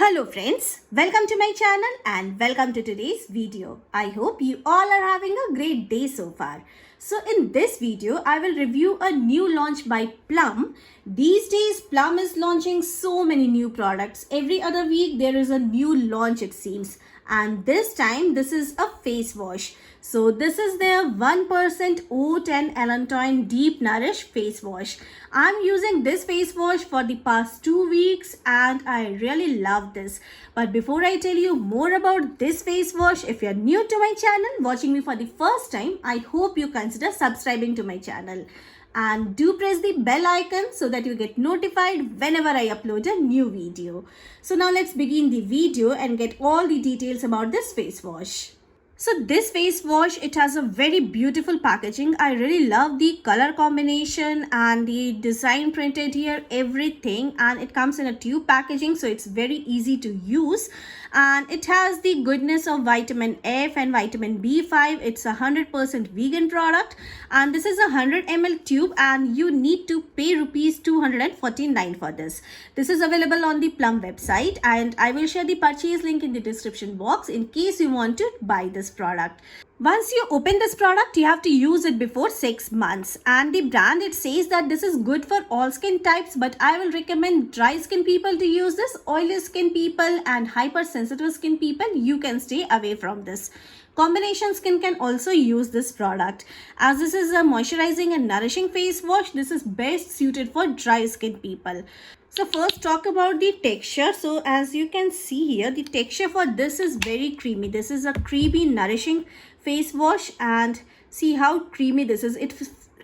Hello friends, welcome to my channel and welcome to today's video. I hope you all are having a great day so far. So in this video, I will review a new launch by Plum. These days, Plum is launching so many new products. Every other week, there is a new launch it seems. And this time, this is a face wash. So this is their 1% Oat and Allantoin Deep Nourish face wash. I'm using this face wash for the past 2 weeks and I really love this. But before I tell you more about this face wash, if you're new to my channel, watching me for the first time, I hope you consider subscribing to my channel. And do press the bell icon so that you get notified whenever I upload a new video. So now let's begin the video and get all the details about this face wash. So this face wash, it has a very beautiful packaging. I really love the color combination and the design printed here, everything. And it comes in a tube packaging, so it's very easy to use. And it has the goodness of vitamin F and vitamin B5. It's a 100% vegan product. And this is a 100 ml tube and you need to pay rupees 249 for this. This is available on the Plum website and I will share the purchase link in the description box in case you want to buy this product. Once you open this product, you have to use it before 6 months. And the brand, it says that this is good for all skin types, but I will recommend dry skin people to use this. Oily skin people and hypersensitive skin people, you can stay away from this. Combination skin can also use this product. As this is a moisturizing and nourishing face wash, this is best suited for dry skin people. So first talk about the texture. So as you can see here, the texture for this is very creamy. This is a creamy nourishing face wash and see how creamy this is. It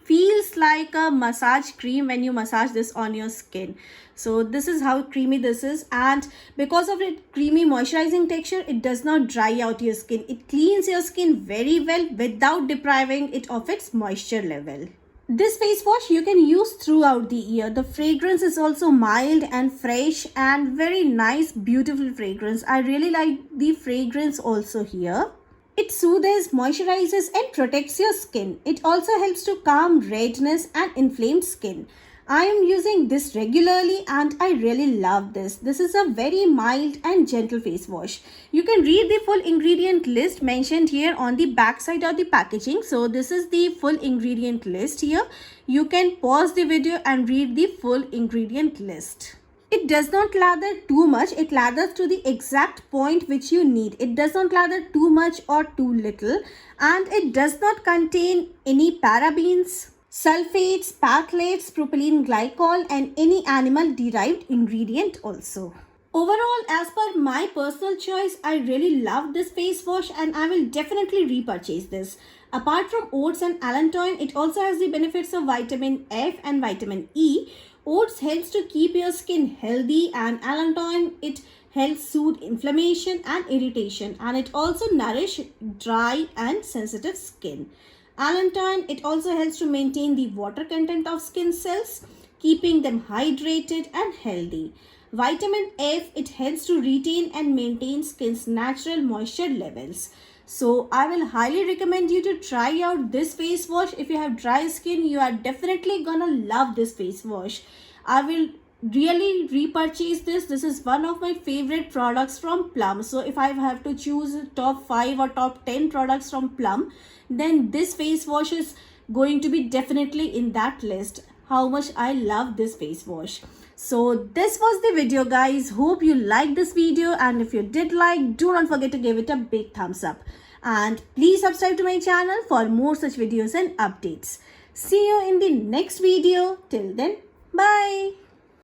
feels like a massage cream when you massage this on your skin. So this is how creamy this is, and because of its creamy moisturizing texture, it does not dry out your skin. It cleans your skin very well without depriving it of its moisture level. This face wash you can use throughout the year. The fragrance is also mild and fresh and very nice, beautiful fragrance. I really like the fragrance also here. It soothes, moisturizes and protects your skin. It also helps to calm redness and inflamed skin. I am using this regularly and I really love this. This is a very mild and gentle face wash. You can read the full ingredient list mentioned here on the back side of the packaging. So this is the full ingredient list here. You can pause the video and read the full ingredient list. It does not lather too much. It lathers to the exact point which you need. It does not lather too much or too little. And it does not contain any parabens, sulfates, phthalates, propylene glycol and any animal derived ingredient also. Overall, as per my personal choice, I really love this face wash and I will definitely repurchase this. Apart from Oats and Allantoin, it also has the benefits of vitamin F and vitamin E. Oats helps to keep your skin healthy and Allantoin, it helps soothe inflammation and irritation, and it also nourishes dry and sensitive skin. Allantoin, it also helps to maintain the water content of skin cells, keeping them hydrated and healthy. Vitamin F, it helps to retain and maintain skin's natural moisture levels. So I will highly recommend you to try out this face wash. If you have dry skin, you are definitely gonna love this face wash. I will really repurchase this. This is one of my favorite products from Plum. So if I have to choose top 5 or top 10 products from Plum, then this face wash is going to be definitely in that list. How much I love this face wash. So this was the video guys. Hope you liked this video, and if you did like, do not forget to give it a big thumbs up. And please subscribe to my channel for more such videos and updates. See you in the next video. Till then, bye.